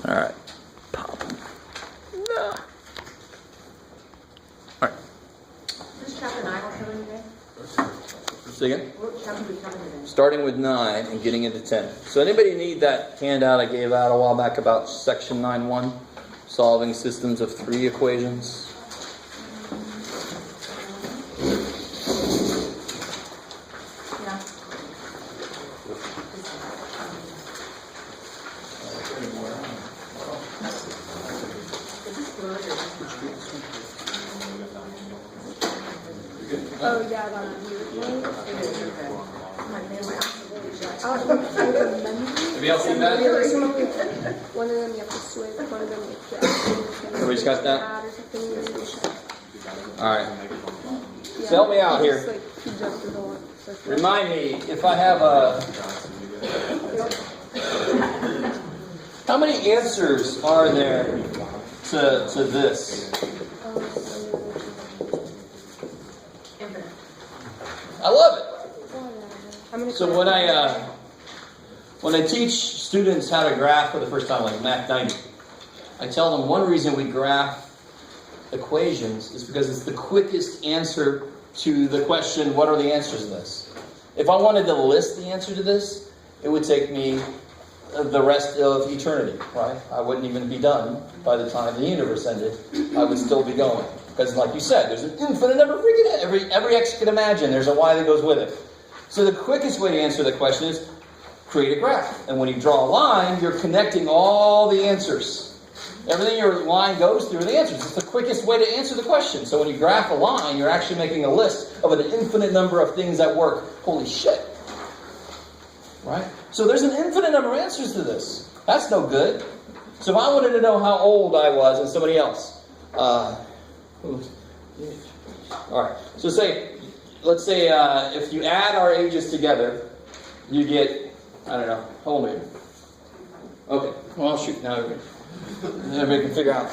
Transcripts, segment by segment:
All right. Pop. No. All right. This chapter 9 will come in today? Say again? What chapter will come in today? Starting with 9 and getting into 10. So anybody need that handout I gave out a while back about section 9.1? Solving systems of 3 equations. Yeah. Oh, yeah, that would be Have y'all seen that? one of them you have to switch, one of them you have to Everybody's got that? add or something. Alright. So help me out here. Remind me, if I have a... How many answers are there to this? Infinite. I love it. So when I teach students how to graph for the first time, like Math 90, I tell them one reason we graph equations is because it's the quickest answer to the question, what are the answers to this? If I wanted to list the answer to this, it would take me the rest of eternity, right? I wouldn't even be done by the time the universe ended. I would still be going. Because like you said, there's an infinite number of freaking every X you can imagine. There's a Y that goes with it. So the quickest way to answer the question is create a graph. And when you draw a line, you're connecting all the answers. Everything your line goes through are the answers. It's the quickest way to answer the question. So when you graph a line, you're actually making a list of an infinite number of things that work. Holy shit. Right? So there's an infinite number of answers to this. That's no good. So if I wanted to know how old I was and somebody else. Alright. So let's say if you add our ages together, you get, I don't know, how old are you? Okay. Well, I'll shoot. Now everybody can figure out.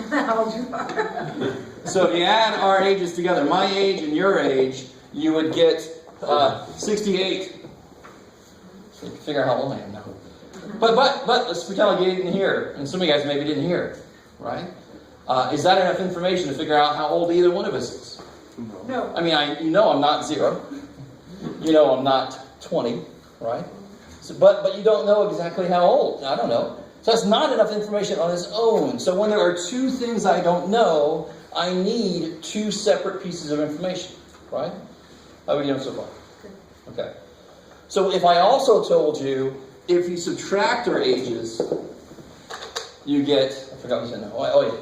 How old you are? So if you add our ages together, my age and your age, you would get 68. So you can figure out how old I am now. But let's pretend like you didn't hear, and some of you guys maybe didn't hear, right? Is that enough information to figure out how old either one of us is? No. I mean, you know I'm not 0. You know I'm not 20, right? So, but you don't know exactly how old. I don't know. So that's not enough information on its own. So when there are 2 things I don't know, I need 2 separate pieces of information, right? How are we doing so far? Okay. So if I also told you, if you subtract our ages, you get, I forgot what you said now. Oh yeah.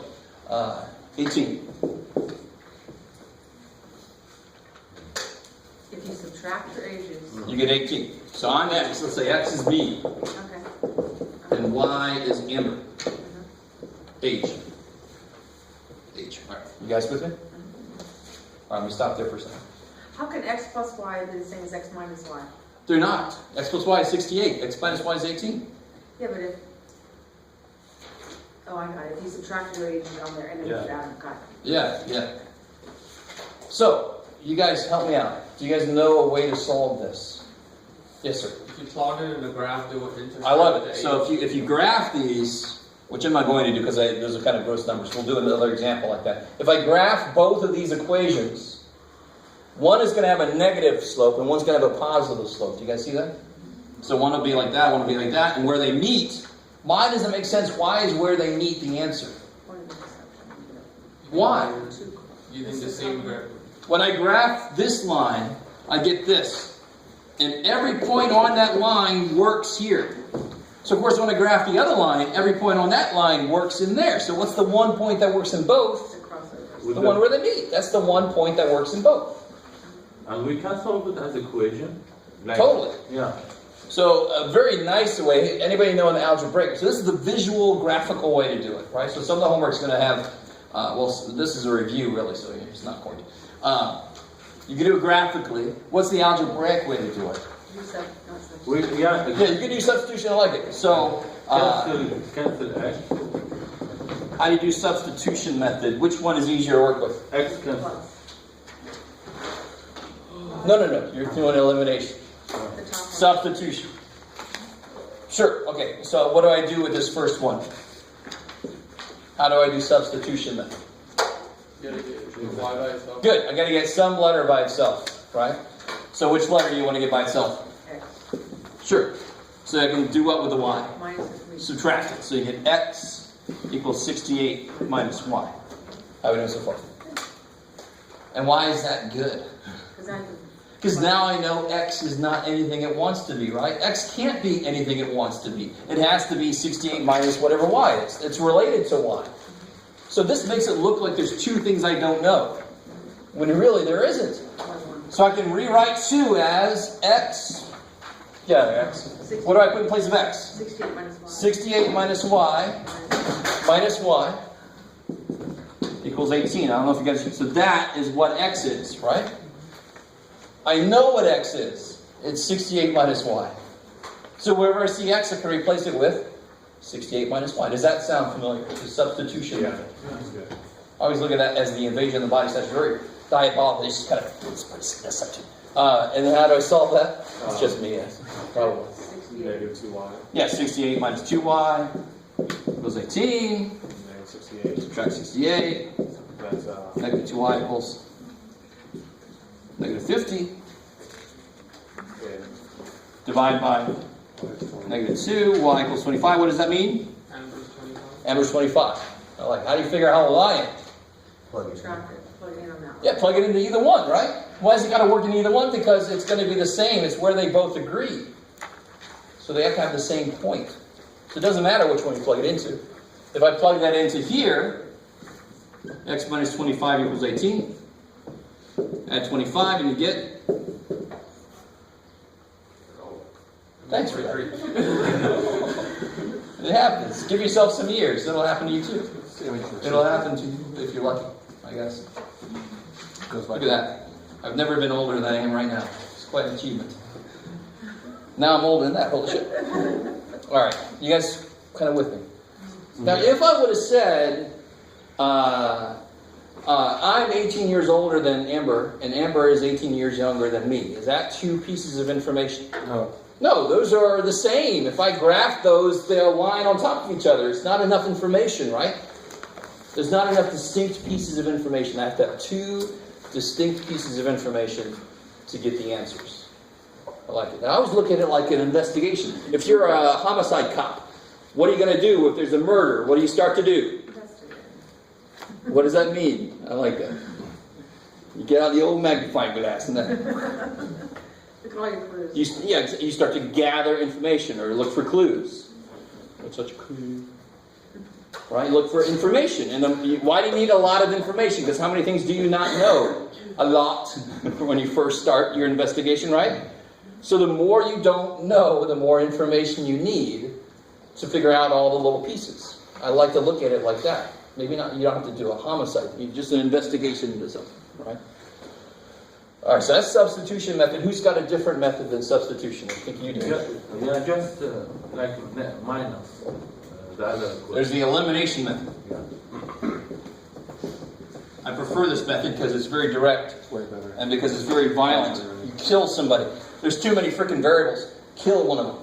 18. If you subtract your ages. You get 18. So I'm X. Let's say X is B. Okay. And Y is Amber. Age. All right. You guys with me? All right, let me stop there for a second. How can X plus Y be the same as X minus Y? They're not. X plus Y is 68. X minus Y is 18. Yeah, but if... Oh, I got it. If you subtract your ages on there and then you add them, got it. Yeah. So, you guys help me out. Do you guys know a way to solve this? Yes, sir. If you plot it in the graph, they would intersect. I love it. So if you graph these, which I'm not going to do because those are kind of gross numbers. We'll do another example like that. If I graph both of these equations, one is going to have a negative slope and one's going to have a positive slope. Do you guys see that? So one will be like that, one will be like that, and where they meet, why does it make sense? Why is where they meet the answer? Why? Using the same graph. When I graph this line, I get this. And every point on that line works here. So of course when I graph the other line, every point on that line works in there. So what's the one point that works in both? The one where they meet. That's the one point that works in both. And we can solve it as equation. Totally. Yeah. So a very nice way, anybody know an algebraic? So this is the visual, graphical way to do it, right? So some of the homework is going to have, this is a review really, so it's not going to. You can do it graphically. What's the algebraic way to do it? Yeah, you can do substitution. I like it. So, cancel X. how do you do substitution method? Which one is easier to work with? X cancel. No. You're doing elimination. Substitution. Sure, okay, so what do I do with this first one? How do I do substitution then? You gotta get y by itself. Good, I gotta get some letter by itself, right? So which letter do you want to get by itself? X. Sure. So I can do what with the y? Minus the 3. Subtract it. So you get x equals 68 minus y. How are we doing so far? And why is that good? Because now I know x is not anything it wants to be, right? X can't be anything it wants to be. It has to be 68 minus whatever y is. It's related to y. So this makes it look like there's two things I don't know, when really there isn't. So I can rewrite 2 as x. Yeah, x. What do I put in place of x? 68 minus y. 68 minus y equals 18. I don't know if you guys... So that is what x is, right? I know what x is. It's 68 minus y. So wherever I see x, I can replace it with 68 minus y. Does that sound familiar? The substitution method. I always look at that as the invasion of the body. So that's very diabolical. It's just kind of... It's pretty substitute. And then how do I solve that? It's just me, yes. Probably. Negative 2y. Yeah, 68 minus 2y equals 18. Negative 68. Subtract 68. That's Negative 2y equals negative 50. okay. Divide by negative 2. Y equals 25. What does that mean? Amber's 25. I like, how do you figure out how old I am? Subtract it. Plug it in on that one. Yeah, plug it into either one, right? Why has it got to work in either one? Because it's going to be the same. It's where they both agree. So they have to have the same point. So it doesn't matter which one you plug it into. If I plug that into here, x minus 25 equals 18. Add 25 and you get... Thanks for that. It happens. Give yourself some years. It'll happen to you too. It'll happen to you if you're lucky, I guess. Look at that. I've never been older than I am right now. It's quite an achievement. Now I'm older than that. Holy shit. Alright, you guys kind of with me? Now, if I would have said, I'm 18 years older than Amber, and Amber is 18 years younger than me, is that two pieces of information? No. No, those are the same. If I graph those, they'll line on top of each other. It's not enough information, right? There's not enough distinct pieces of information. I have to have two distinct pieces of information to get the answers. I like it. Now, I always look at it like an investigation. If you're a homicide cop, what are you going to do if there's a murder? What do you start to do? What does that mean? I like that. You get out the old magnifying glass and then Look at all your clues. you start to gather information or look for clues. What's such a clue? Right? Look for information. And why do you need a lot of information? Because how many things do you not know? A lot when you first start your investigation, right? So the more you don't know, the more information you need to figure out all the little pieces. I like to look at it like that. Maybe not. You don't have to do a homicide. You just an investigation into something, right? All right. So that's substitution method. Who's got a different method than substitution? I think you do. Just like minus the other equation. There's the elimination method. Yeah. I prefer this method because it's very direct. It's way better. And because it's very violent. You kill somebody. There's too many freaking variables. Kill one of them.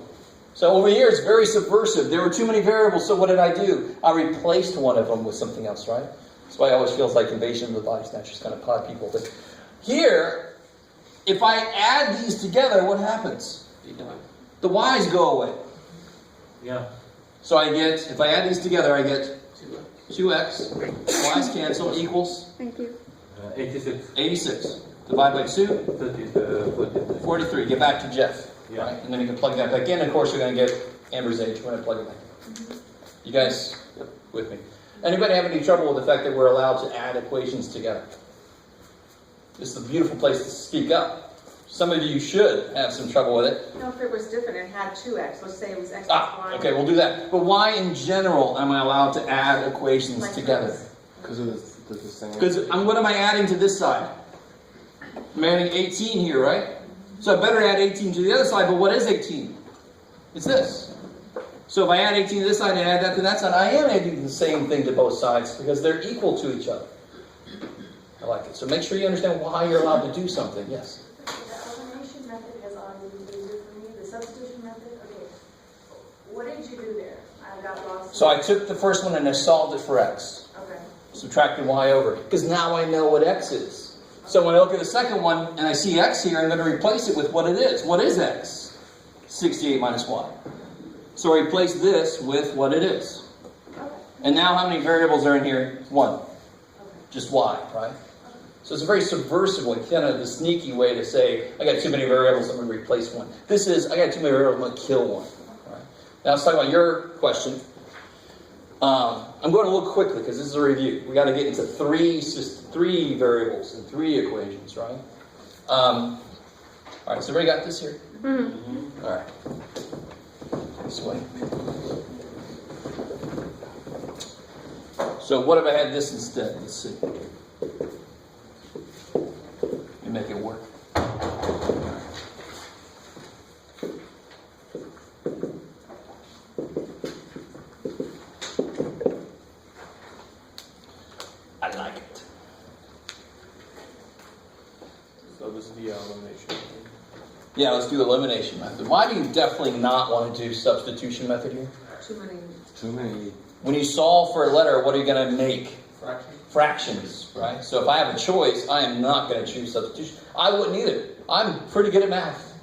So over here, it's very subversive. There were too many variables, so what did I do? I replaced one of them with something else, right? That's why it always feels like Invasion of the Body Snatchers kind of pod people. But here, if I add these together, what happens? The y's go away. Yeah. So I get, if I add these together, I get 2x. Y's cancel equals Thank you. 86. 86. Divide by 2. 43. 43. Get back to Jeff. Yeah. Right? And then you can plug that back in. Of course, you're going to get Amber's age when I plug it back. You guys with me? Anybody have any trouble with the fact that we're allowed to add equations together? This is a beautiful place to speak up. Some of you should have some trouble with it. No, if it was different and had 2x, let's say it was x plus y. Okay, we'll do that. But why in general am I allowed to add equations Like together? this. Because they're the same. Because what am I adding to this side? I'm adding 18 here, right? So I better add 18 to the other side, but what is 18? It's this. So if I add 18 to this side and add that to that side, I am adding the same thing to both sides because they're equal to each other. I like it. So make sure you understand why you're allowed to do something. Yes? The elimination method has always been easier for me. The substitution method, okay. that loss? So I took the first one and I solved it for x. Okay. Subtracted y over. Because now I know what x is. So when I look at the second one and I see x here, I'm going to replace it with what it is. What is x? 68 minus y. So I replace this with what it is. And now how many variables are in here? 1. Just y, right? So it's a very subversive way, kind of the sneaky way to say, I got too many variables, I'm going to replace one. This is, I got too many variables, I'm going to kill one. Right? Now let's talk about your question. I'm going a little quickly because this is a review. We got to get into three variables and 3 equations, right? All right, so everybody got this here? Mm-hmm. All right. This way. So what if I had this instead? Let's see. Let me make it work. I like it. So this is the elimination. Yeah, let's do elimination method. Why do you definitely not want to do substitution method here? Too many. When you solve for a letter, what are you going to make? Fraction. Fractions, right? So if I have a choice, I am not going to choose substitution. I wouldn't either. I'm pretty good at math.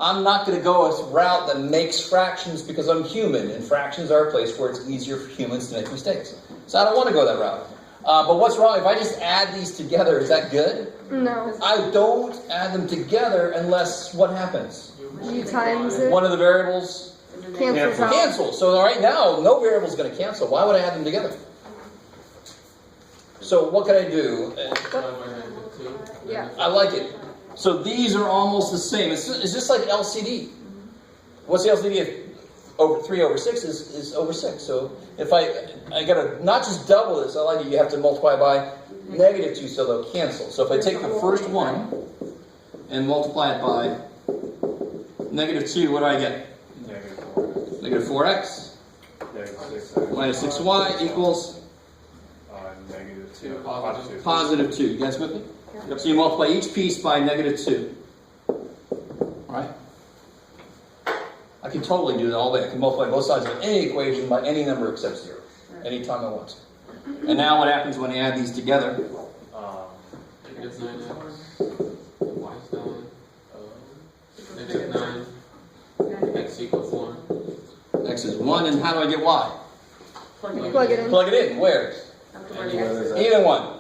I'm not going to go a route that makes fractions because I'm human, and fractions are a place where it's easier for humans to make mistakes. So I don't want to go that route. But what's wrong? If I just add these together, is that good? No. I don't add them together unless what happens? You times it. One of the variables Cancels out. cancel. So right now, no variable is going to cancel. Why would I add them together? So what can I do? Yeah. I like it. So these are almost the same. It's just like LCD. What's the LCD? If over 3 over 6 is over 6. So if I got to not just double this, I like it. You have to multiply by -2, so they'll cancel. So if I take the first one and multiply it by -2, what do I get? Negative 4. -4x Negative 6. minus 6y equals Negative 2. Positive. positive 2. You guys with me? Yep. So you multiply each piece by -2. Right? I can totally do that all day. I can multiply both sides of any equation by any number except 0. Anytime I want to. And now what happens when I add these together? Negative 9x. Y is 9. Negative 9. X equals 1. X is 1, and how do I get y? Plug it in. Plug it in. Where? Either one.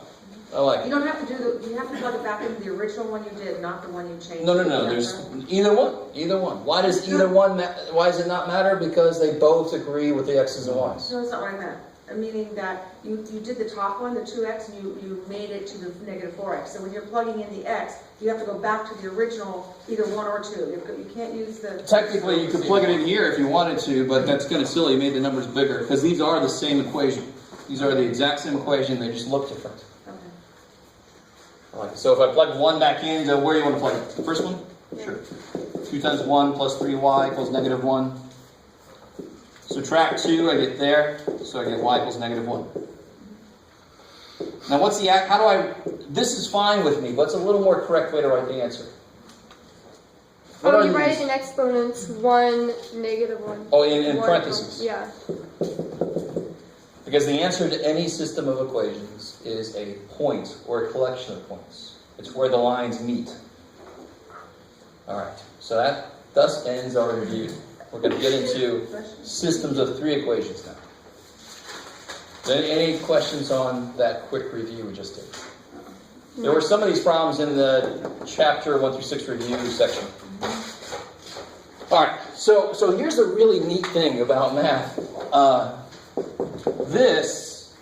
I like You it. don't have to you have to plug it back into the original one you did, not the one you changed. No. There's either one. Either one. Why does either one? Why does it not matter? Because they both agree with the x's and y's. No, that's not what I meant. Meaning that you did the top one, the 2x, and you made it to the negative 4x. So when you're plugging in the x, you have to go back to the original, either 1 or 2. You can't use the... Technically, you could plug it in here if you wanted to, but that's kind of silly. You made the numbers bigger because these are the same equation. These are the exact same equation. They just look different. Okay. I like it. So if I plug 1 back into, where do you want to plug it? The first one? Yeah. Sure. 2 times 1 plus 3y equals -1. Subtract 2, I get there, so I get y equals -1. Now what's the, how do I, this is fine with me, what's a little more correct way to write the answer? What are You write these? it in exponents, 1, -1. Oh, in One- parentheses. Yeah. Because the answer to any system of equations is a point or a collection of points. It's where the lines meet. Alright, so that thus ends our review. We're going to get into systems of 3 equations now. Any questions on that quick review we just did? There were some of these problems in the chapter 1 through 6 review section. Alright, so here's a really neat thing about math. This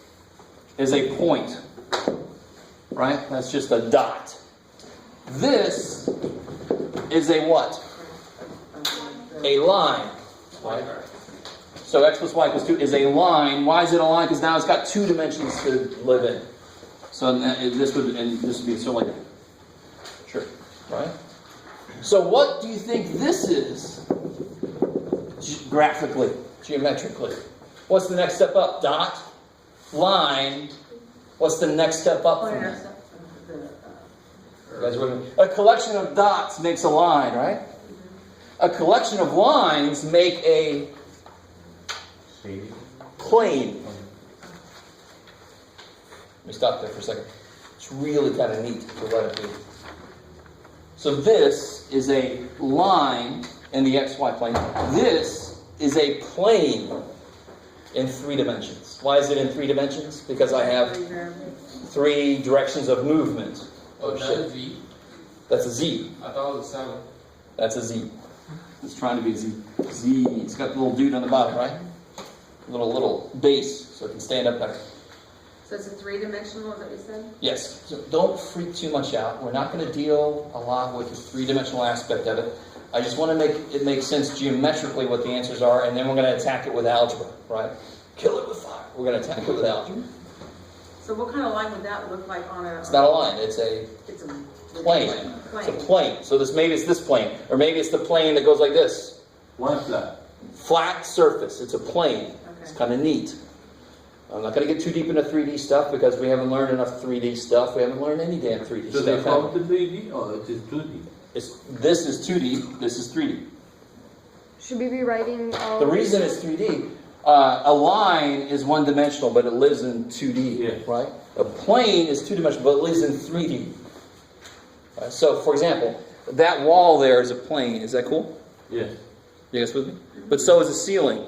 is a point, right? That's just a dot. This is a what? A line. Right? So x plus y equals 2 is a line. Why is it a line? Because now it's got 2 dimensions to live in. So this would be so like that. Sure. Right? So what do you think this is graphically, geometrically? What's the next step up? Dot, line. What's the next step up from that? You guys with me? A collection of dots makes a line, right? A collection of lines make a plane. Let me stop there for a second. It's really kind of neat to let it be. So this is a line in the xy plane. This is a plane in 3 dimensions. Why is it in 3 dimensions? Because I have 3 directions of movement. Oh, that's a Z? That's a Z. I thought it was a 7. That's a Z. It's trying to be a Z. Z. It's got the little dude on the bottom, right? Little base, so it can stand up better. So it's a 3-dimensional, is that what you said? Yes. So don't freak too much out. We're not going to deal a lot with the 3-dimensional aspect of it. I just want to make it make sense geometrically what the answers are, and then we're going to attack it with algebra, right? Kill it with fire. We're going to attack it with algebra. So what kind of line would that look like on a... It's not a line. It's a plane. It's a plane. So maybe it's this plane, or maybe it's the plane that goes like this. One flat. Flat surface. It's a plane. It's kind of neat. I'm not going to get too deep into 3D stuff because we haven't learned enough 3D stuff. We haven't learned any damn 3D So stuff. they call it 3D or it is 2D? This is 2D. This is 3D. Should we be writing all The reason it's 3D, a line is one-dimensional, but it lives in 2D, Yeah. right? A plane is two-dimensional, but it lives in 3D. So, for example, that wall there is a plane. Is that cool? Yes. You guys with me? But so is a ceiling.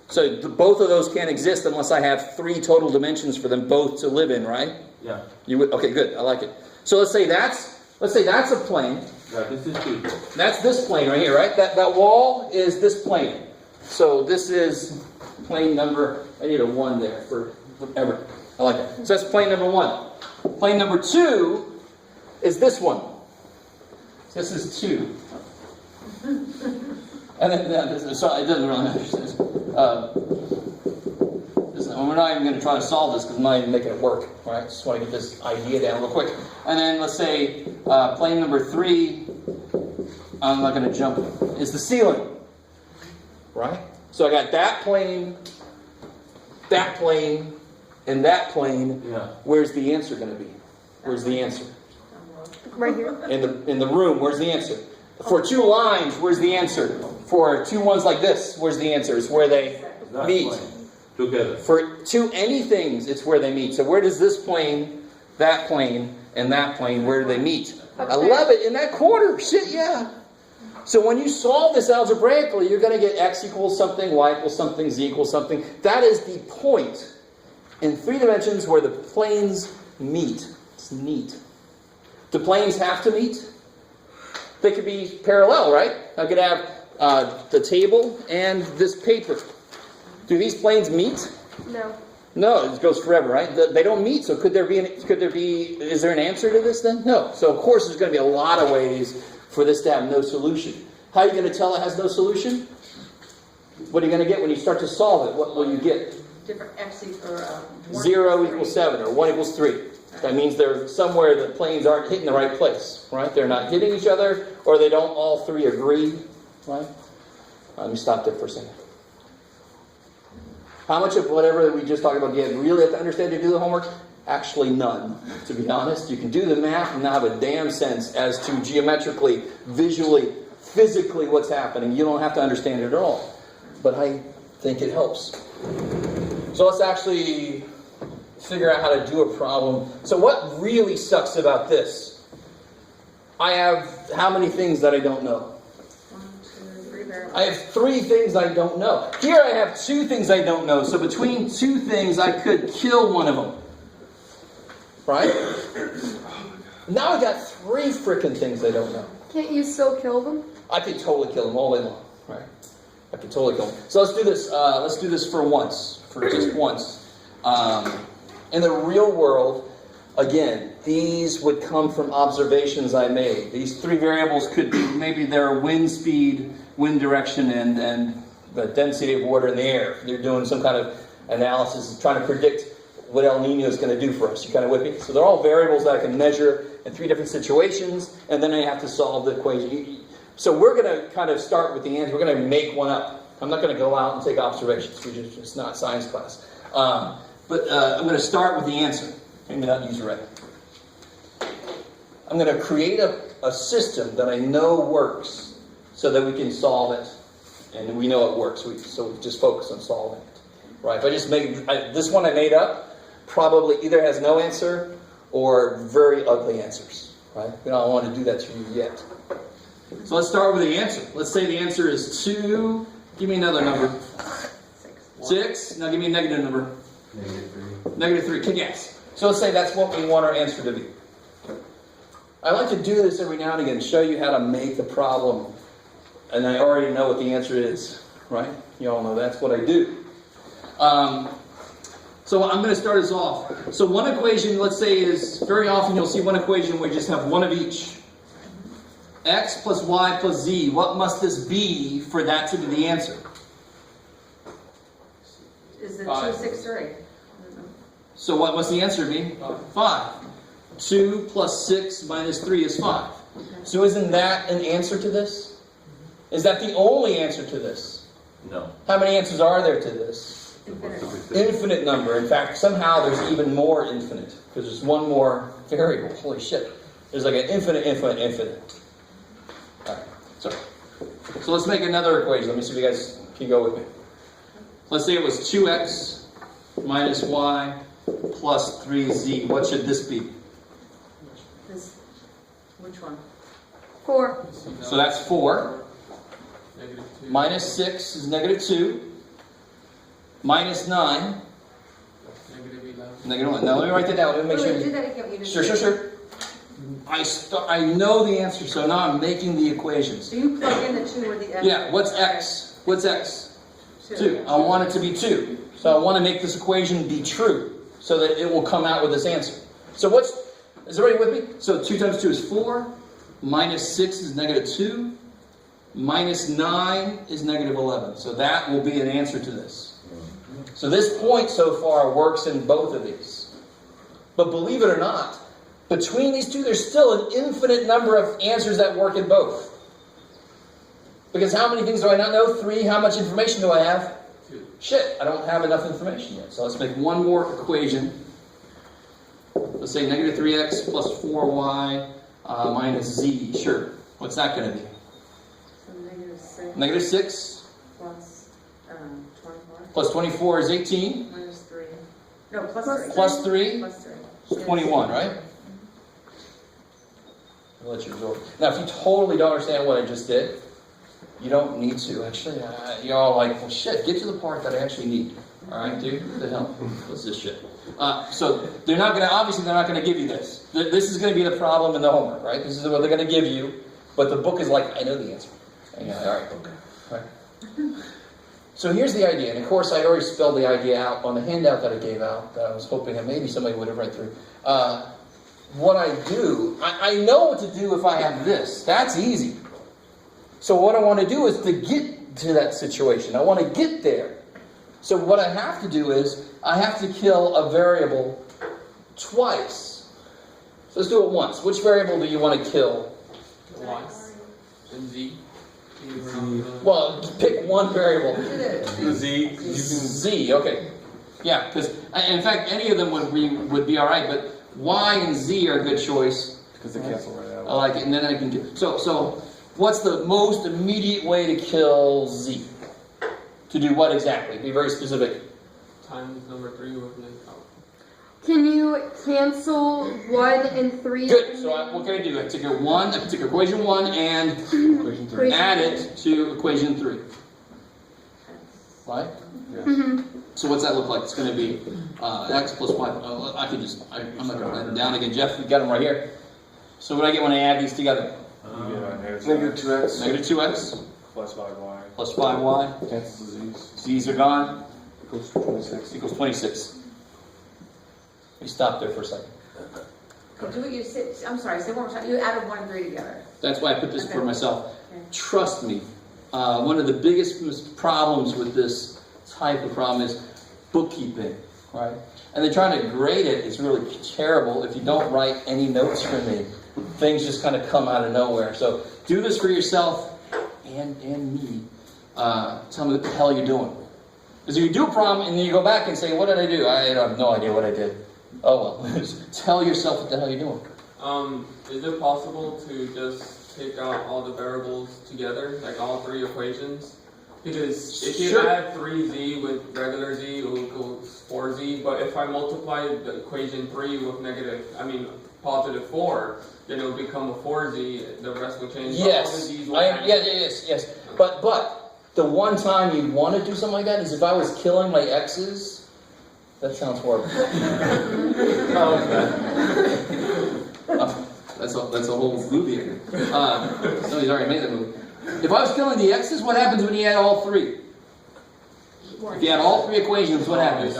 So both of those can't exist unless I have 3 total dimensions for them both to live in, right? Yeah. You would? Okay, good. I like it. So let's say that's a plane. Yeah, this is 2D. That's this plane right here, right? That wall is this plane. So this is plane number, I need a 1 there for whatever. I like it. So that's plane number 1. Plane number 2 is this one. This is 2. And then, so it doesn't really matter. We're not even going to try to solve this because I'm not even making it work. All right, just want to get this idea down real quick. And then let's say plane number 3, I'm not going to jump, is the ceiling. Right? So I got that plane, and that plane. Yeah. Where's the answer going to be? Where's the answer? right here? In the room, where's the answer? For 2 lines, where's the answer? For 2 ones like this, where's the answer? It's where they That meet. plane. Together. For 2 anythings, it's where they meet. So where does this plane, that plane, and that plane, where do they meet? I love it, in that corner. Shit, yeah. So when you solve this algebraically, you're going to get x equals something, y equals something, z equals something. That is the point in 3 dimensions where the planes meet. It's neat. Do planes have to meet? They could be parallel, right? I could have the table and this paper. Do these planes meet? No. No, it goes forever, right? They don't meet, so is there an answer to this then? No. So of course there's going to be a lot of ways for this to have no solution. How are you going to tell it has no solution? What are you going to get when you start to solve it? What will you get? Different x or 0 equals 7 or 1 equals 3. That means they're somewhere the planes aren't hitting the right place, right? They're not hitting each other, or they don't all 3 agree, right? Let me stop there for a second. How much of whatever we just talked about do you really have to understand to do the homework? Actually, none. To be honest, you can do the math and not have a damn sense as to geometrically, visually, physically what's happening. You don't have to understand it at all. But I think it helps. So let's actually figure out how to do a problem. So what really sucks about this? I have how many things that I don't know? 1, 2, 3 variables. I have 3 things I don't know. Here I have 2 things I don't know. So between 2 things, I could kill one of them. Right? Now I got 3 frickin' things I don't know. Can't you still kill them? I could totally kill them all day long. Right? I could totally kill them. So let's do this. Let's do this for once. For just once. In the real world, again, these would come from observations I made. These 3 variables could be maybe their wind speed, wind direction, and the density of water in the air. They're doing some kind of analysis, trying to predict what El Nino is going to do for us. You kind of with me? So they're all variables that I can measure in 3 different situations, and then I have to solve the equation. So we're going to kind of start with the answer. We're going to make one up. I'm not going to go out and take observations. It's not science class. But I'm going to start with the answer. Maybe not use array. I'm going to create a system that I know works so that we can solve it. And we know it works, so we just focus on solving it. right? If I just this one I made up, probably either has no answer or very ugly answers, right? We don't want to do that to you yet. So let's start with the answer. Let's say the answer is 2. Give me another number. 6. Now give me a negative number. -3. Kick ass. So let's say that's what we want our answer to be. I like to do this every now and again, show you how to make the problem. And I already know what the answer is, right? You all know that's what I do. So I'm going to start us off. So one equation, let's say, is very often you'll see one equation where you just have one of each. X plus Y plus Z. What must this be for that to be the answer? Is it 5. 2, 6, or 8? So what must the answer be? 5. 2 plus 6 minus 3 is 5. So isn't that an answer to this? Is that the only answer to this? No. How many answers are there to this? Infinite number. In fact, somehow there's even more infinite. Because there's one more variable. Holy shit. There's like an infinite. Alright, so let's make another equation. Let me see if you guys can go with me. Let's say it was 2x minus y plus 3z. What should this be? Which one? 4. So that's 4. -2. Minus 6 is -2. Minus 9. -11. -1. Now let me write that down. Let me make Wait, do sure. that again. You just Sure. I know the answer, so now I'm making the equations. So you plug in the 2 or the X? Yeah, what's x? What's x? 2. I want it to be 2. So I want to make this equation be true so that it will come out with this answer. So is everybody with me? So 2 times 2 is 4. Minus 6 is -2. Minus 9 is -11. So that will be an answer to this. So this point so far works in both of these. But believe it or not, between these two, there's still an infinite number of answers that work in both. Because how many things do I not know? 3. How much information do I have? 2. Shit, I don't have enough information yet. So let's make one more equation. Let's say -3x plus 4y minus z. Sure. What's that going to be? So -6 -6 plus 24 plus 24 is 18. minus 3. No, plus Plus 3. Plus 3 Plus 3. is 21, right? I'll let you absorb. Now, if you totally don't understand what I just did, you don't need to. Actually, you're all like, well, shit, get to the part that I actually need. All right, dude? What the hell? What's this shit? So they're not going to give you this. This is going to be the problem in the homework, right? This is what they're going to give you, but the book is like, I know the answer. And you're like, all right, book. All right. So here's the idea, and of course I already spelled the idea out on the handout that I gave out, that I was hoping that maybe somebody would have read through. What I do, I know what to do if I have this. That's easy. So what I want to do is to get to that situation. I want to get there. So what I have to do is, I have to kill a variable twice. So let's do it once. Which variable do you want to kill? Y. And Z. Well, pick one variable. Z. Z, okay. Yeah, because in fact, any of them would be all right, but Y and Z are a good choice. Because they cancel right out. I like it, and then I can do. So what's the most immediate way to kill Z? To do what exactly? Be very specific. Times number 3 with like Can you cancel 1 and 3? Good. So what can I do? I take equation 1 and Equation 3. add it to equation 3. Right? Mm-hmm. So what's that look like? It's going to be x plus y. I'm not going to write them down again. Jeff, you got them right here. So what do I get when I add these together? You get -2x. -2x. plus 5y. Plus 5y. Cancel the z's. Z's are gone. Equals 26. Equals 26. We stop there for a second. Do what you said. I'm sorry, say one more time. You added 1 and 3 together. That's why I put this for myself. Okay. Trust me, one of the biggest problems with this type of problem is bookkeeping, right? And then trying to grade it is really terrible if you don't write any notes for me. Things just kind of come out of nowhere. So do this for yourself and me. Tell me what the hell you're doing. Because if you do a problem and then you go back and say, what did I do? I have no idea what I did. Oh well, tell yourself what the hell you're doing. Is it possible to just take out all the variables together, like all 3 equations, Because if you Sure. add 3z with regular z, it will equal 4z. But if I multiply the equation 3 with positive 4, then it will become a 4z. The rest will change. But all the Yes. z's will Yes. But the one time you'd want to do something like that is if I was killing my exes. That sounds horrible. That's a whole movie. Somebody's already made that movie. If I was killing the x's, what happens when you add all three? If you add all three equations, what happens?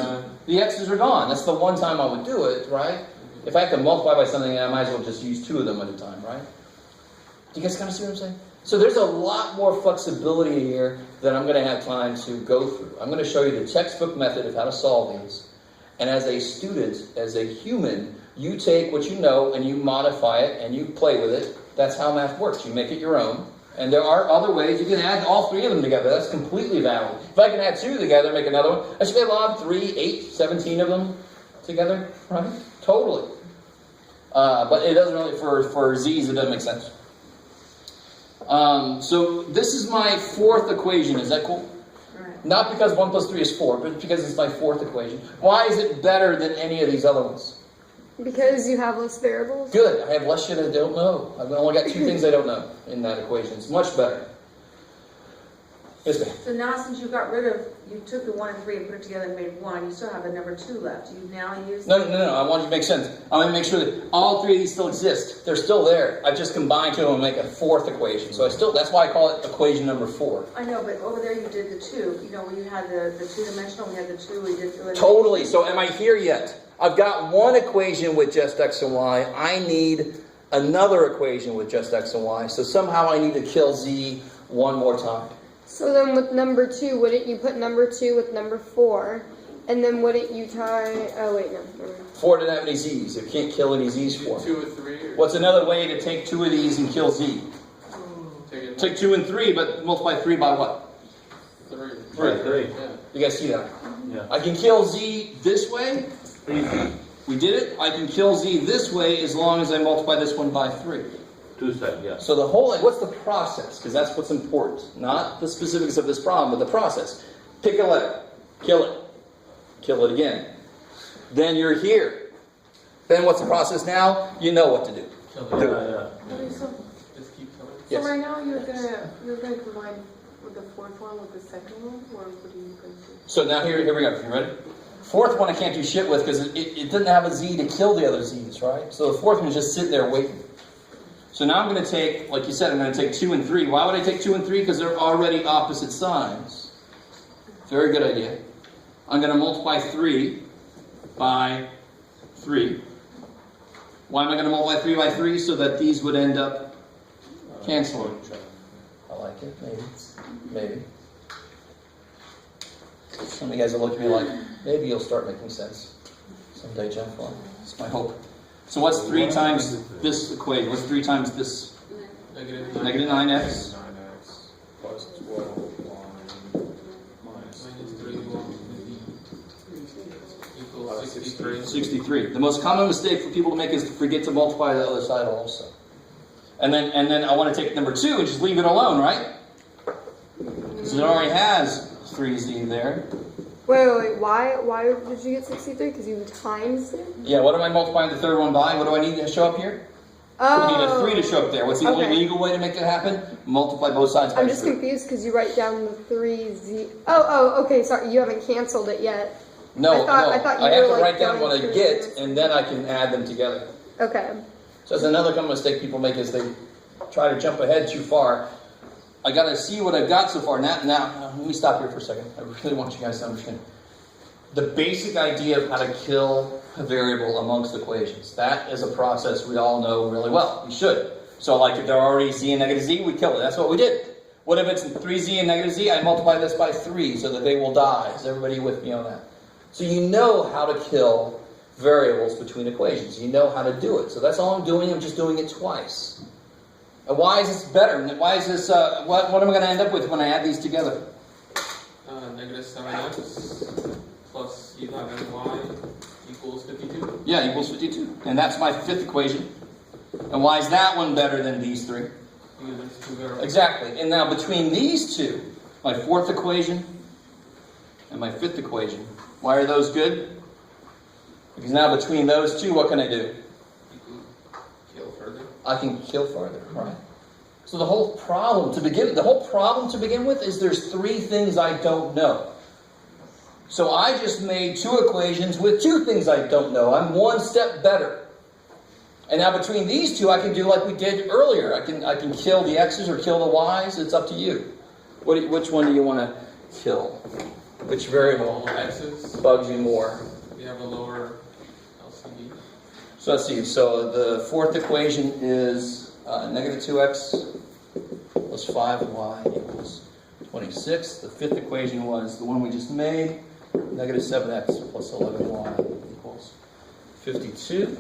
The x's are gone. That's the one time I would do it, right? If I have to multiply by something, I might as well just use 2 of them at a time, right? Do you guys kind of see what I'm saying? So there's a lot more flexibility here than I'm going to have time to go through. I'm going to show you the textbook method of how to solve these. And as a student, as a human, you take what you know and you modify it and you play with it. That's how math works. You make it your own. And there are other ways you can add all 3 of them together. That's completely valid. If I can add 2 together, make another one, I should be able to add 3, 8, 17 of them together, right? Totally. But it doesn't really, for z's, it doesn't make sense. So this is my 4th equation. Is that cool? Right. Not because 1 plus 3 is 4, but because it's my 4th equation. Why is it better than any of these other ones? Because you have less variables? Good. I have less shit I don't know. I've only got 2 things I don't know in that equation. It's much better. Yes, ma'am. So now since you got rid of, you took the 1 and 3 and put it together and made 1, you still have the number 2 left. You now use... No. I want you to make sense. I want to make sure that all 3 of these still exist. They're still there. I've just combined 2 of them and make a 4th equation. So that's why I call it equation number 4. I know, but over there you did the 2. You know, we had the 2-dimensional, we had the 2, we did... Totally. So am I here yet? I've got one equation with just x and y. I need another equation with just x and y. So somehow I need to kill z one more time. So then with number 2, wouldn't you put number 2 with number 4? And then wouldn't you try... Oh, wait, no. 4 didn't have any z's. It can't kill any z's for me. 2 or 3. Or What's another way to take 2 of these and kill z? Take 2 and 3, but multiply 3 by what? 3. 3. Yeah. You guys see that? Yeah. I can kill z this way. 3z. We did it. I can kill z this way as long as I multiply this one by 3. 2 sides, yeah. So what's the process? Because that's what's important. Not the specifics of this problem, but the process. Pick a letter. Kill it. Kill it again. Then you're here. Then what's the process now? You know what to do. Kill it. Do it. Yeah. Just keep killing. Yes. So right now you're gonna combine with the 4th one with the 2nd one, or what are you going to do? So now here we go. You ready? 4th one I can't do shit with because it doesn't have a z to kill the other z's, right? So the 4th one is just sitting there waiting. So now I'm going to take, like you said, I'm going to take 2 and 3. Why would I take 2 and 3? Because they're already opposite sides. Very good idea. I'm going to multiply 3 by 3. Why am I going to multiply 3 by 3? So that these would end up canceling. I like it. Maybe. Some of you guys will look at me like, maybe you'll start making sense someday, Jennifer. It's my hope. So what's 3 times this equation? What's 3 times this? Negative Negative 9x. 9x plus 12y minus minus 3 equals 63. 63. The most common mistake for people to make is to forget to multiply the other side also. And then I want to take number 2 and just leave it alone, right? Because it already has 3z there. Wait. Why did you get 63? Because you times it? Yeah, what am I multiplying the third one by? What do I need to show up here? I need a 3 to show up there. What's the only Okay. legal way to make that happen? Multiply both sides by I'm just 3. confused because you write down the 3z. Oh, okay, sorry. You haven't canceled it yet. No, I thought you I have were, to like, write down going what I through get, this. and then I can add them together. Okay. So that's another common mistake people make is they try to jump ahead too far. I got to see what I've got so far. Now, let me stop here for a second. I really want you guys to understand. The basic idea of how to kill a variable amongst equations. That is a process we all know really well. We should. So like if they're already z and negative z, we kill it. That's what we did. What if it's 3z and negative z? I multiply this by 3 so that they will die. Is everybody with me on that? So you know how to kill variables between equations. You know how to do it. So that's all I'm doing. I'm just doing it twice. And why is this better? Why is this, what am I going to end up with when I add these together? Negative 7x plus 11y equals 52. Yeah, equals 52. And that's my 5th equation. And why is that one better than these 3? Because there's 2 variables. Exactly. And now between these 2, my fourth equation and my fifth equation. Why are those good? Because now between those two, what can I do? You can kill further. I can kill farther, right? So the whole problem to begin with is there's three things I don't know. So I just made two equations with two things I don't know. I'm one step better. And now between these two, I can do like we did earlier. I can kill the x's or kill the y's. It's up to you. Which one do you want to kill? Which variable X's. bugs you more? We have a lower LCD. So let's see. So the fourth equation is negative 2x plus 5y equals 26. The fifth equation was the one we just made. Negative 7x plus 11y equals 52.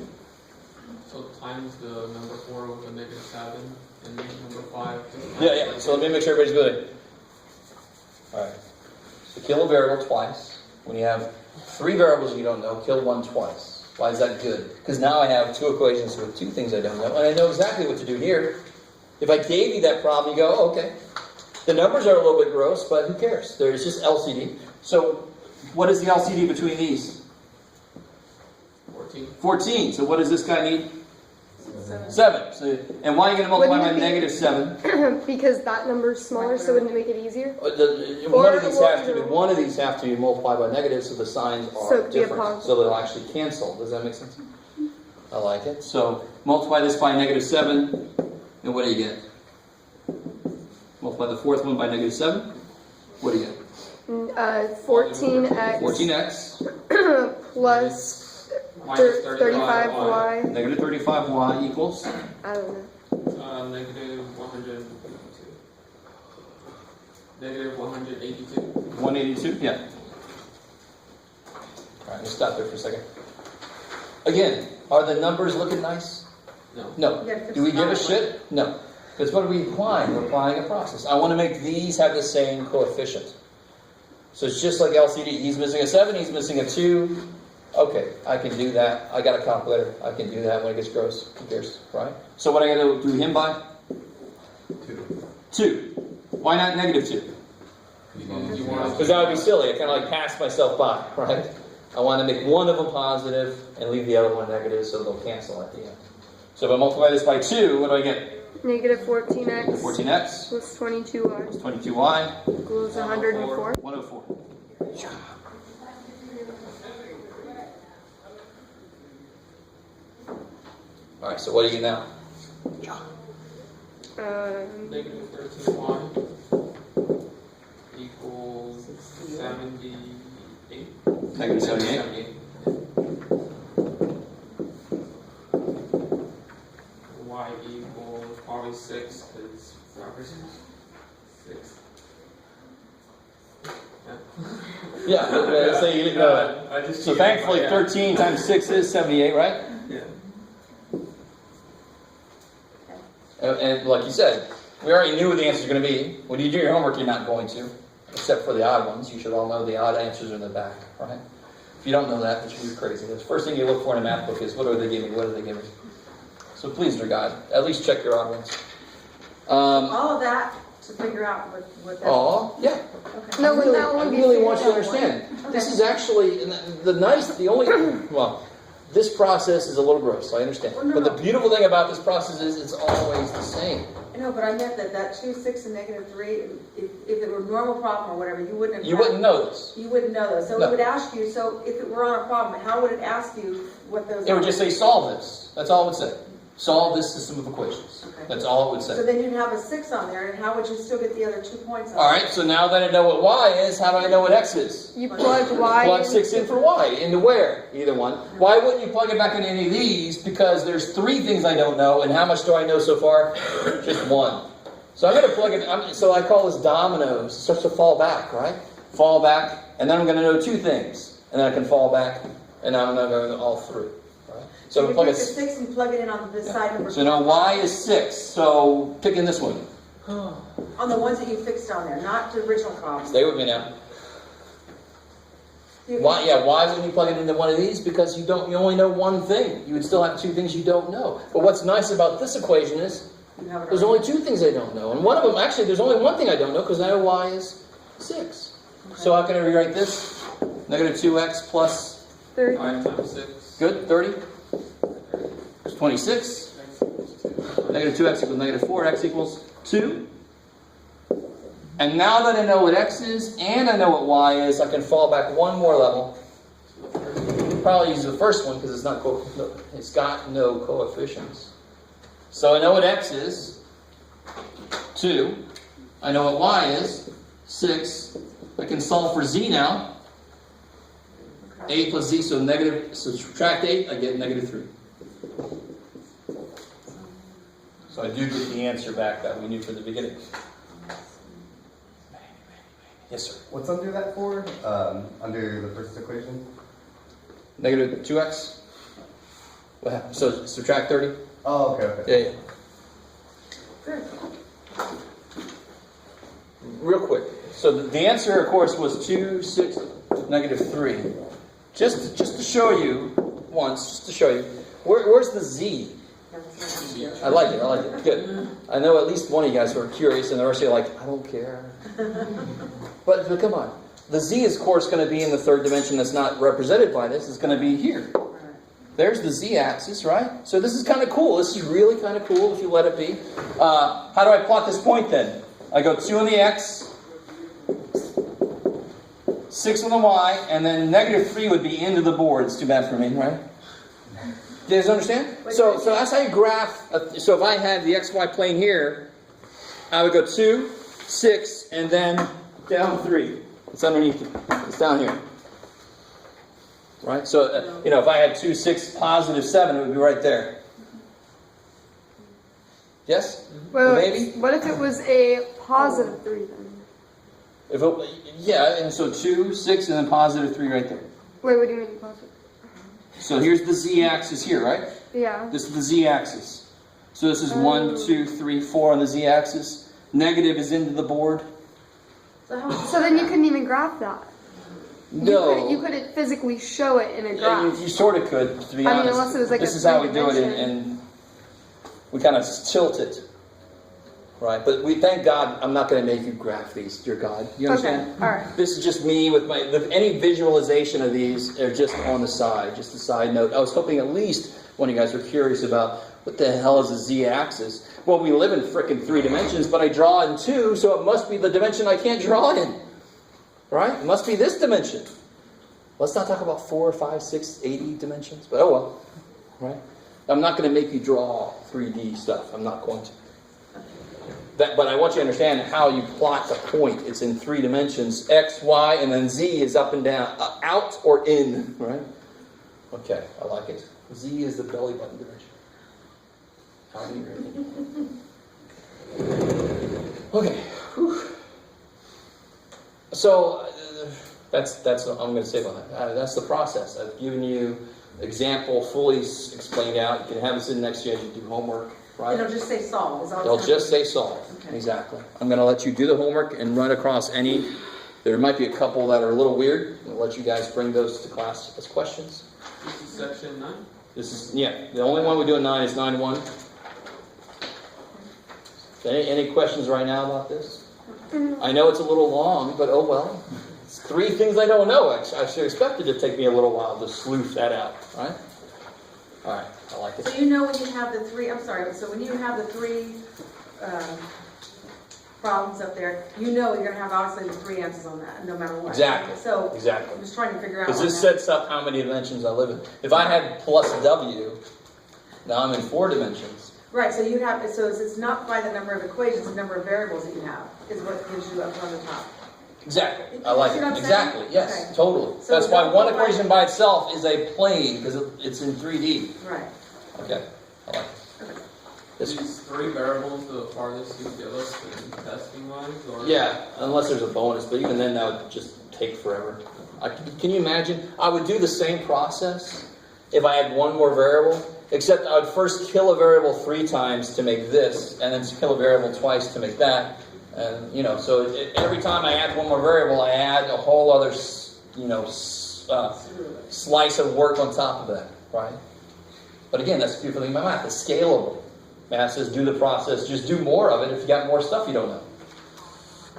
So times the number 4 with a negative 7 and then number 5. Yeah. So let me make sure everybody's good. All right. So kill a variable twice. When you have three variables you don't know, kill one twice. Why is that good? Because now I have two equations with two things I don't know, and I know exactly what to do here. If I gave you that problem, you go, oh, okay. The numbers are a little bit gross, but who cares? There's just LCD. So what is the LCD between these? 14. 14. So what does this guy need? 7. So, and why are you going to multiply by negative 7? Because that number's smaller, so wouldn't it make it easier? One of these have to be multiplied by negative, so the signs are different. So they'll actually cancel. Does that make sense? I like it. So multiply this by negative 7, and what do you get? Multiply the fourth one by negative 7. What do you get? 14x 14x plus Minus 35y. negative 35y equals. I don't know. Negative 182. Negative 182. 182? Yeah. Alright, let's stop there for a second. Again, are the numbers looking nice? No. No. Yeah, Do we give a shit? No. Because what are we applying? We're applying a process. I want to make these have the same coefficient. So it's just like LCD. He's missing a 7, he's missing a 2. Okay, I can do that. I got a calculator. I can do that when it gets gross. Who cares, right? So what I got to do him by? 2. Why not negative 2? Because that would be silly. I kind of like pass myself by, right? I want to make one of them positive and leave the other one negative so they'll cancel at the end. So if I multiply this by 2, what do I get? Negative 14x 14x plus 22y plus 22y equals 104. 104. Alright, so what do you get now? Negative 13y equals 78. Negative 78. Y equals probably 6 because 6. Yeah, so you didn't know that. So thankfully 13 times 6 is 78, right? Yeah. And like you said, we already knew what the answer is going to be. When you do your homework, you're not going to. Except for the odd ones. You should all know the odd answers are in the back, right? If you don't know that, which you're crazy. The first thing you look for in a math book is, what are they giving? What are they giving? So please, dear God, at least check your odd ones. All of that to figure out what that. Oh, yeah. Okay. No, when that I one really want you to understand. This is actually, this process is a little gross, I understand. Well, no, But the no. beautiful thing about this process is it's always the same. I know, but I meant that 2, 6, and negative 3, if it were a normal problem or whatever, you wouldn't have. You wouldn't know this. You wouldn't know those. So No. it would ask you, so if it were on a problem, how would it ask you what those It are? would just say, solve this. That's all it would say. Solve this system of equations. Okay. That's all it would So say. then you'd have a 6 on there, and how would you still get the other 2 points on All right, so now that I know what y is, how do I know what x is? You plug y Plug 6 in for y. Into where? Either one. Why wouldn't you plug it back into any of these? Because there's 3 things I don't know, and how much do I know so far? Just 1. So I'm going to plug it, so I call this dominoes. It starts to fall back, right? Fall back, and then I'm going to know 2 things. And then I can fall back, and now I'm going to know all 3. Right? So you we plug take it. the 6 and plug it in on this side number. So now y is 6. So pick in this one. On the ones that you fixed on there, not the original problem. Stay with me now. Why? Yeah. Why wouldn't you plug it into one of these? Because you only know one thing. You would still have 2 things you don't know. But what's nice about this equation is You have it there's already. only 2 things I don't know, and one of them actually there's only one thing I don't know because I know y is 6. So how can I rewrite this? Negative 2x plus, 30. 5 times 6. good, 30. It's 26. Negative 2x equals negative 4. X equals 2. And now that I know what x is and I know what y is, I can fall back one more level. Probably use the first one because it's got no coefficients. So I know what x is, 2. I know what y is, 6. I can solve for z now. 8 plus z, so subtract 8, I get negative 3. So I do get the answer back that we knew from the beginning. Yes, sir. What's under that for? Under the first equation? Negative 2x. What happened? So subtract 30? Oh, okay. Yeah. Real quick. So the answer, of course, was 2, 6, negative 3. Just to show you, where's the z? I like it. Good. I know at least one of you guys who are curious, and the rest of you are like, I don't care. But come on. The z is, of course, going to be in the third dimension that's not represented by this. It's going to be here. There's the z-axis, right? So this is kind of cool. This is really kind of cool if you let it be. How do I plot this point then? I go 2 on the x, 6 on the y, and then negative 3 would be into the board. It's too bad for me, right? Do you guys understand? So that's how you graph. So if I had the xy plane here, I would go 2, 6, and then down 3. It's underneath it. It's down here. Right? So, if I had 2, 6, positive 7, it would be right there. Yes? Wait, what if it was a positive 3 then? And so 2, 6, and then positive 3 right there. Wait, what do you mean positive? So here's the z-axis here, right? Yeah. This is the z-axis. So this is 1, 2, 3, 4 on the z-axis. Negative is into the board. So then you couldn't even graph that. No. You couldn't physically show it in a graph. You sort of could, to be honest. Unless it was like this is how we do it, and we kind of tilt it. Right? But we thank God I'm not going to make you graph these, dear God. You understand? Okay, all right. This is just me with any visualization of these are just on the side, just a side note. I was hoping at least one of you guys were curious about what the hell is a z-axis. Well, we live in frickin' 3 dimensions, but I draw in 2, so it must be the dimension I can't draw in. Right? It must be this dimension. Let's not talk about 4, 5, 6, 80 dimensions, but oh well. Right? I'm not going to make you draw 3D stuff. I'm not going to. But I want you to understand how you plot the point. It's in 3 dimensions. X, Y, and then Z is up and down. Out or in. Right? Okay, I like it. Z is the belly button dimension. How do you Okay. Whew. So that's what I'm going to say about that. That's the process. I've given you example fully explained out. You can have this in next year as you do homework. Right? It'll just say solve. They'll just say solve. Okay. Exactly. I'm going to let you do the homework and run across any. There might be a couple that are a little weird. I'll let you guys bring those to class as questions. This is section 9? This is, the only one we do at 9 is 9-1. Any questions right now about this? I know it's a little long, but oh well. It's 3 things I don't know. I should expect it to take me a little while to sleuth that out. Right? All right. I like it. So you know when you have the 3, so when you have the 3 problems up there, you know you're going to have obviously the 3 answers on that, no matter what. Exactly. So exactly. I'm just trying to figure out. Because this sets up how many dimensions I live in. If I had plus W, now I'm in 4 dimensions. Right, so you have, so it's not by the number of equations, the number of variables that you have is what gives you up on the top. Exactly. I like You see what it. I'm Exactly. saying? Yes, Okay. totally. So That's why don't one go by- equation by itself is a plane, because it's in 3D. Right. Okay. I like it. Okay. This- These 3 variables the farthest you give us in testing wise? Or? Yeah, unless there's a bonus, but even then that would just take forever. Can you imagine? I would do the same process if I had one more variable, except I would first kill a variable 3 times to make this, and then kill a variable twice to make that. And, so every time I add one more variable, I add a whole other, slice of work on top of that, right? But again, that's the beautiful thing about math. It's scalable. Math says do the process, just do more of it if you got more stuff you don't know.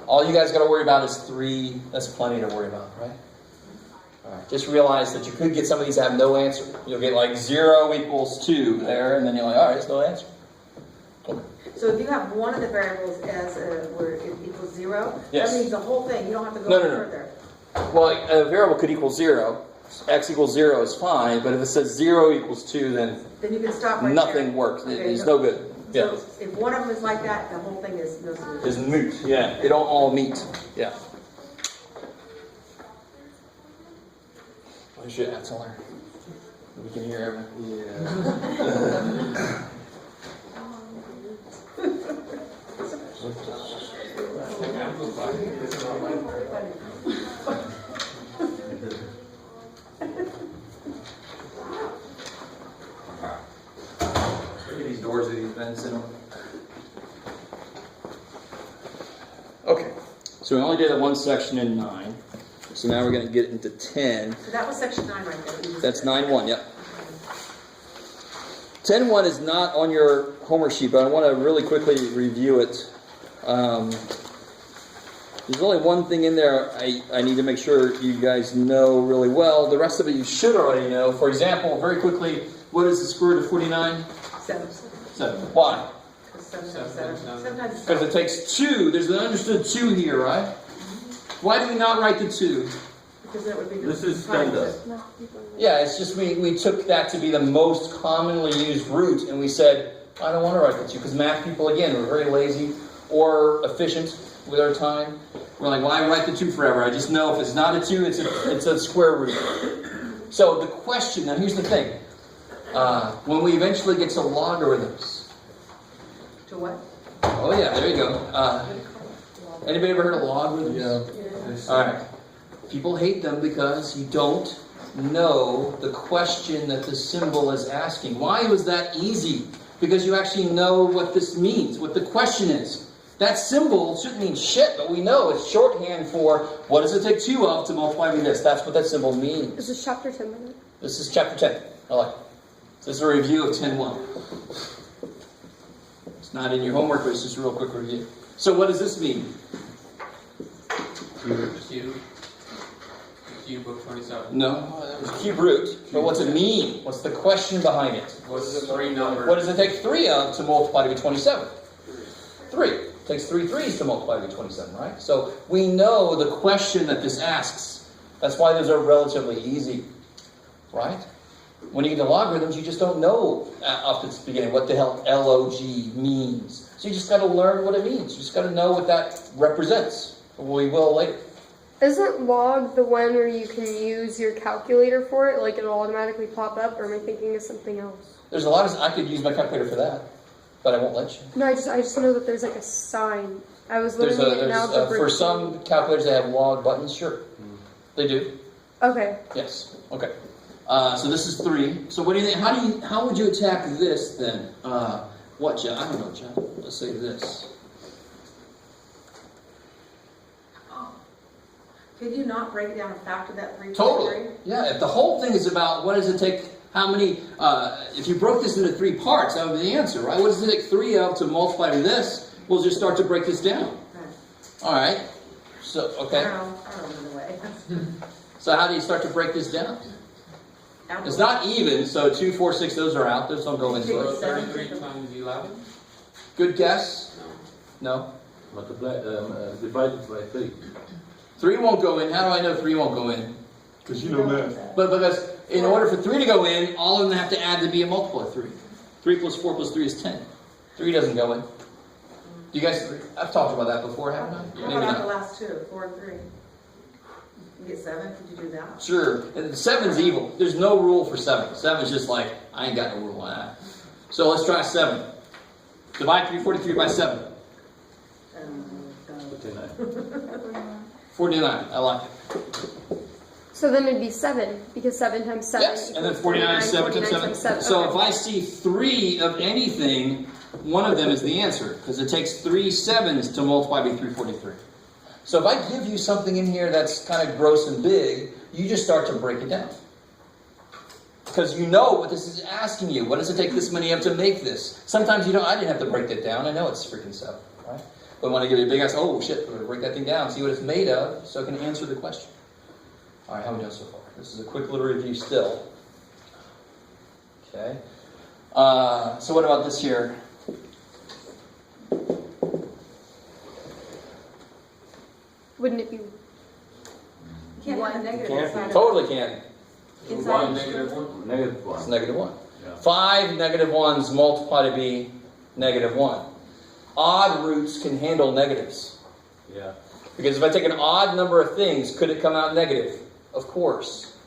All you guys got to worry about is 3. That's plenty to worry about, right? All right. Just realize that you could get some of these that have no answer. You'll get like 0 equals 2 there, and then you're like, all right, it's no answer. Okay. So if you have one of the variables as where it equals 0, Yes. that means the whole thing, you don't have to go No. further. Well, a variable could equal 0. X equals 0 is fine, but if it says 0 equals 2, then Then you can stop right nothing there. works. Okay, It's so- no good. Yeah. So if one of them is like that, the whole thing is no solution. Is moot. Yeah. They don't all meet. Yeah. Oh shit, that's all right. We can hear everything. Yeah. Look at these doors with these vents in them. Okay, so we only did that one section in 9. So now we're going to get into 10. So that was section 9 right there. You just That's did. 9.1, yep. 10.1 is not on your homework sheet, but I want to really quickly review it. There's only one thing in there I need to make sure you guys know really well. The rest of it you should already know. For example, very quickly, what is the square root of 49? 7. 7. Why? Sometimes it's Because it takes 2. There's an understood 2 here, right? Why do we not write the 2? because that would be This is times standard. it. Yeah, it's just we took that to be the most commonly used root, and we said, I don't want to write the 2, because math people, again, we're very lazy or efficient with our time. We're like, why write the 2 forever? I just know if it's not a 2, it's a square root. So the question, now here's the thing. When we eventually get to logarithms, To what? oh yeah, there you go. Anybody ever heard of logarithms? Yeah. All right. People hate them because you don't know the question that the symbol is asking. Why was that easy? Because you actually know what this means, what the question is. That symbol shouldn't mean shit, but we know it's shorthand for what does it take 2 of to multiply with this. That's what that symbol means. Is this chapter 10 minute? This is chapter 10. I like it. This is a review of 10.1. It's not in your homework, but it's just a real quick review. So what does this mean? Cube of 27. No, it was cube root. But what's it mean? What's the question behind it? What's the 3 number? What does it take 3 of to multiply to be 27? 3. It takes 3 3s to multiply to be 27, right? So we know the question that this asks. That's why those are relatively easy, right? When you get to logarithms, you just don't know off the beginning what the hell log means. So you just got to learn what it means. You just got to know what that represents. We will later. Isn't log the one where you can use your calculator for it? Like it'll automatically pop up, or am I thinking of something else? There's a lot of... I could use my calculator for that, but I won't let you. No, I just know that there's like a sign. I was There's looking at now for some calculators that have log buttons, sure. They do. Okay. Yes. Okay. So this is 3. So what do you think? How would you attack this then? What, John? I don't know, John. Let's say this. Could you not break it down a factor that 3 Totally. Yeah. If the whole thing is about what does it take, how many, if you broke this into 3 parts, that would be the answer, right? What does it take 3 of to multiply with this? We'll just start to break this down. Right. All right. So, I okay. don't know either way. So how do you start to break this down? It's not even, so 2, 4, 6, those are out. Those don't go into So it. 33 times 11? Good guess? No. Multiply, divided by 3. 3 won't go in. How do I know 3 won't go in? Because you know math. But because in order for 3 to go in, all of them have to add to be a multiple of 3. 3 plus 4 plus 3 is 10. 3 doesn't go in. Do you guys, I've talked about that before, haven't I? What Maybe about the not. last 2, 4 and 3? You get 7, could you do that? Sure. And 7's evil. There's no rule for 7. 7's just like, I ain't got no rule on that. So let's try 7. Divide 343 by 7. 49. I like it. So then it'd be 7, because 7 times 7 Yes, and then equals 49 is 7 times 49 7. So Okay. if I see 3 of anything, one of them is the answer, because it takes 3 7s to multiply by 343. So if I give you something in here that's kind of gross and big, you just start to break it down. Because you know what this is asking you. What does it take this many of to make this? Sometimes you don't. I didn't have to break that down. I know it's freaking 7, right? We want to give you a big ass, oh shit, we're going to break that thing down, see what it's made of, so I can answer the question. All right, how are we doing so far? This is a quick little review still. Okay. So what about this here? Wouldn't it be? You can't have a negative Can't. inside of Totally can. Inside One, of negative one. Negative It's one. negative 1. Yeah. 5 negative 1s multiply to be negative 1. Odd roots can handle negatives. Yeah. Because if I take an odd number of things, could it come out negative? Of course.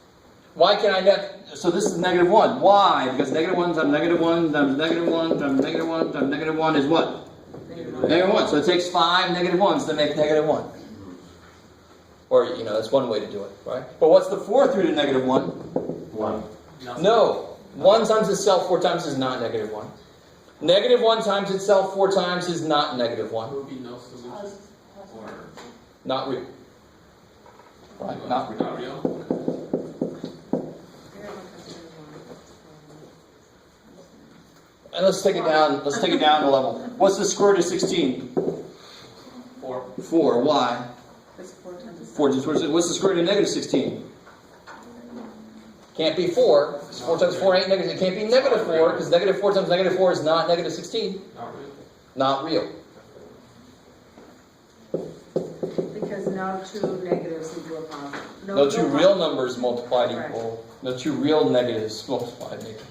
Why can I not? So this is negative 1. Why? Because negative 1 times negative 1 times negative 1 times negative 1 times negative 1 is what? Negative 1. So it takes 5 negative 1s to make negative 1. Or, that's one way to do it, right? But what's the fourth root of negative 1? 1. No. 1 times itself 4 times is not negative 1. Negative 1 times itself 4 times is not negative 1. There would be no solution. Or Not real. Right? Not real. not real. And let's take it down. Let's take it down a level. What's the square root of 16? 4. 4. Why? That's 4 times 4. What's the square root of negative 16? Can't be 4. Because 4 times 4 ain't negative. It can't be negative 4 because negative 4 times negative 4 is not negative 16. Not real. Not real. because no two negatives equal a positive. No two real positive. numbers multiplied Right. equal. No two real negatives multiplied equal.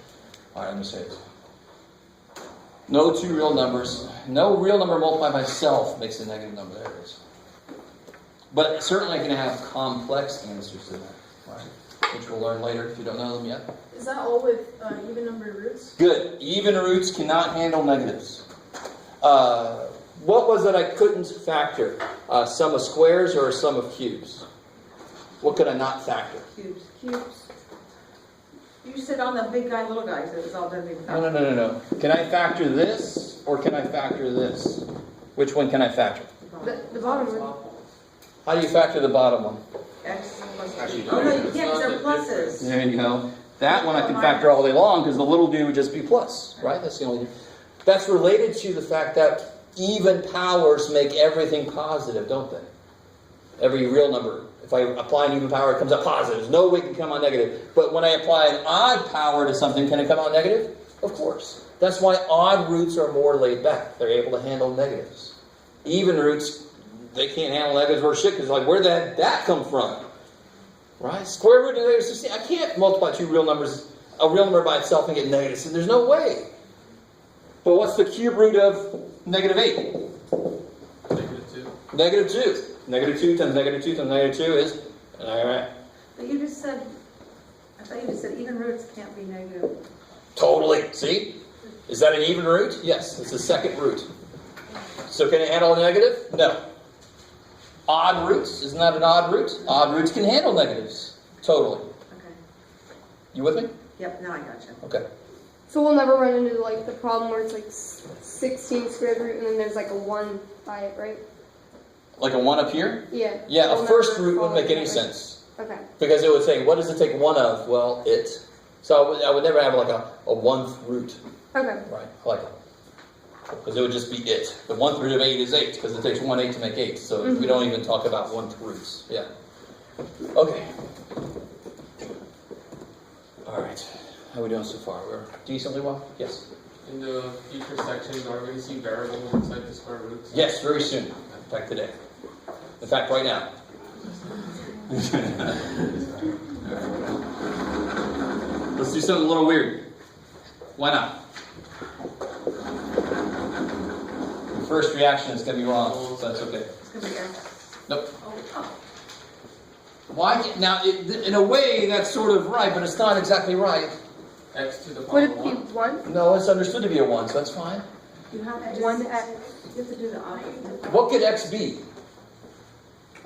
Alright, let me say it. No two real numbers. No real number multiplied by itself makes a negative number. There it is. But certainly I can have complex answers to that, right? Which we'll learn later if you don't know them yet. Is that all with even numbered roots? Good. Even roots cannot handle negatives. What was it I couldn't factor? A sum of squares or a sum of cubes? What could I not factor? Cubes. You said on the big guy, little guy, so it's all done big. No. Can I factor this or can I factor this? Which one can I factor? The bottom one. How do you factor the bottom one? X plus. Actually, Oh, no, you it's can't, not because they're the difference. pluses. There you go. That one I can factor all day long because the little dude would just be plus, right? That's the only. That's related to the fact that even powers make everything positive, don't they? Every real number. If I apply an even power, it comes out positive. There's no way it can come out negative. But when I apply an odd power to something, can it come out negative? Of course. That's why odd roots are more laid back. They're able to handle negatives. Even roots, they can't handle negatives or shit because like, where did that come from? Right? Square root of negative 16. I can't multiply two real numbers, a real number by itself and get negatives. There's no way. But what's the cube root of negative 8? -2. Negative 2. Negative 2 times negative 2 times negative 2 is... Alright. But you just said, I thought you just said even roots can't be negative. Totally. See? Is that an even root? Yes. It's the second root. So can it handle a negative? No. Odd roots? Isn't that an odd root? Odd roots can handle negatives. Totally. Okay. You with me? Yep, now I got you. Okay. So we'll never run into like the problem where it's like 16 square root and then there's like a 1 by it, right? Like a 1 up here? Yeah. Yeah, We'll a first never root wouldn't fall make any into that. sense. Okay. Because it would say, what does it take 1 of? Well, it. So I would never have like a 1th root. Okay. Right, I like it. Because it would just be it. The 1th root of 8 is 8, because it takes 1 8 to make 8. So we don't even talk about 1th roots. Yeah. Okay. Alright. How are we doing so far? We're decently well? Yes. In the future sections, are we going to see variables inside the square roots? Yes, very soon. In fact, today. In fact, right now. Let's do something a little weird. Why not? Your first reaction is going to be wrong, so that's okay. It's going to be X. Nope. Oh. Why? Now, in a way, that's sort of right, but it's not exactly right. X to the Would power it be 1. 1? No, it's understood to be a 1, so that's fine. You have to just, 1x. you have to do the opposite. What could x be?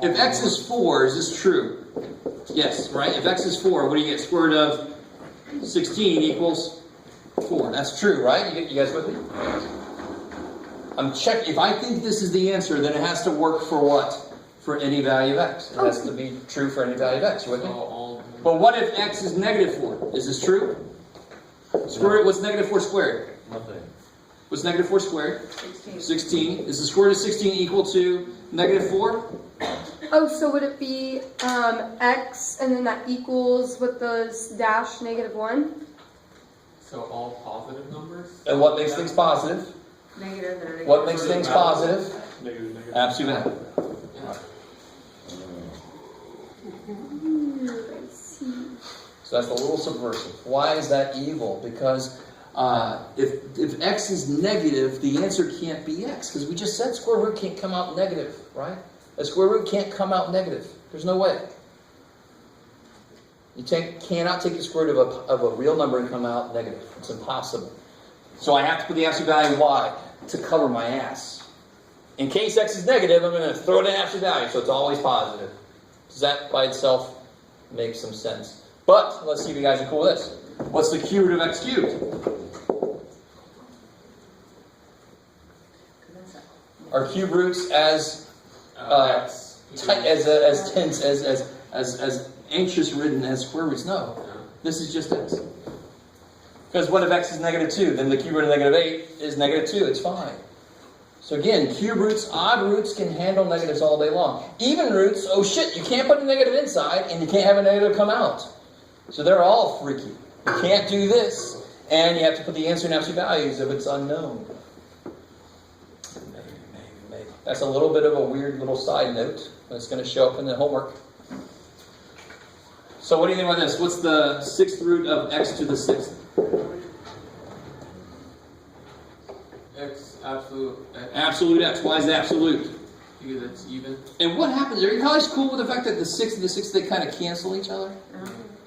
If x is 4, is this true? Yes, right? If x is 4, what do you get? Square root of 16 equals 4. That's true, right? You guys with me? I'm checking. If I think this is the answer, then it has to work for what? For any value of x. It has to be true for any value of x. You with So me? all But what if x is negative 4? Is this true? Square root, what's negative 4 squared? Nothing. What's negative 4 squared? 16. 16. Is the square root of 16 equal to negative 4? Oh, so would it be x and then that equals with the dash -1? So all positive numbers? And what makes things positive? Negative and a negative. What makes things positive? Negative, negative. Absolute value. I see. So that's a little subversive. Why is that evil? Because if x is negative, the answer can't be x. Because we just said square root can't come out negative, right? A square root can't come out negative. There's no way. You cannot take the square root of a real number and come out negative. It's impossible. So I have to put the absolute value. Why? To cover my ass. In case x is negative, I'm going to throw it in absolute value, so it's always positive. Does that by itself make some sense? But let's see if you guys are cool with this. What's the cube root of x cubed? Are cube roots as X. tense as anxious ridden as square roots? No. This is just x. Because what if x is negative 2? Then the cube root of negative 8 is negative 2. It's fine. So again, cube roots, odd roots can handle negatives all day long. Even roots, oh shit, you can't put a negative inside and you can't have a negative come out. So they're all freaky. You can't do this, and you have to put the answer in absolute values if it's unknown. Maybe. That's a little bit of a weird little side note that's going to show up in the homework. So what do you think about this? What's the 6th root of x to the 6th? X, absolute X. Absolute x. Why is it absolute? Because it's even. And what happens? Are you guys cool with the fact that the 6th and the 6th, they kind of cancel each other?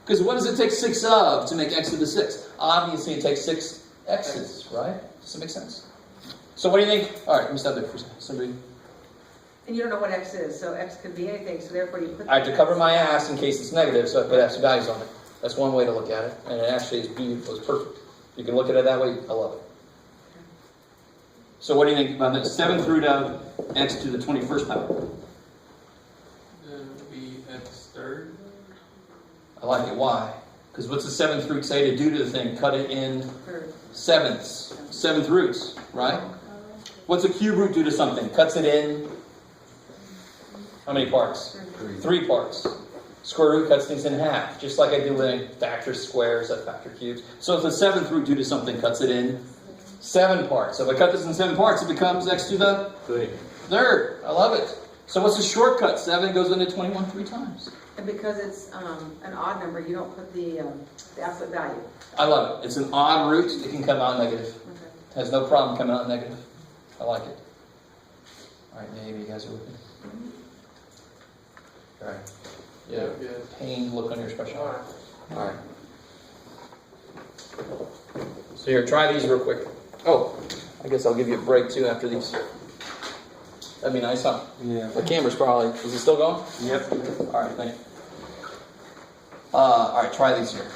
Because what does it take 6 of to make x to the 6th? Obviously it takes 6 x's, right? Does that make sense? So what do you think? Alright, let me stop there for a second. Somebody. And you don't know what x is, so x could be anything, so therefore you put... I have to cover my ass in case it's negative, so I put absolute values on it. That's one way to look at it. And it actually is beautiful. It's perfect. You can look at it that way. I love it. So what do you think about the 7th root of x to the 21st power? Then it would be X third. I like it. Why? Because what's the 7th root say to do to the thing? Cut it in sevenths. 7th roots, right? What's a cube root do to something? Cuts it in how many parts? 3 parts. Square root cuts things in half, just like I do when I factor squares, I factor cubes. So if the 7th root do to something, cuts it in 7 parts. So if I cut this in 7 parts, it becomes x to the 3rd. I love it. So what's the shortcut? 7 goes into 21 3 times. And because it's an odd number, you don't put the absolute value. I love it. It's an odd root. It can come out negative. Okay. Has no problem coming out negative. I like it. All right, maybe you guys are with me. All right. Yeah. Pained look on your expression. All right. So here, try these real quick. Oh, I guess I'll give you a break too after these. That'd be nice, huh? Yeah. The camera's probably. Is it still going? Yep. All right, thank you. All right, try these here.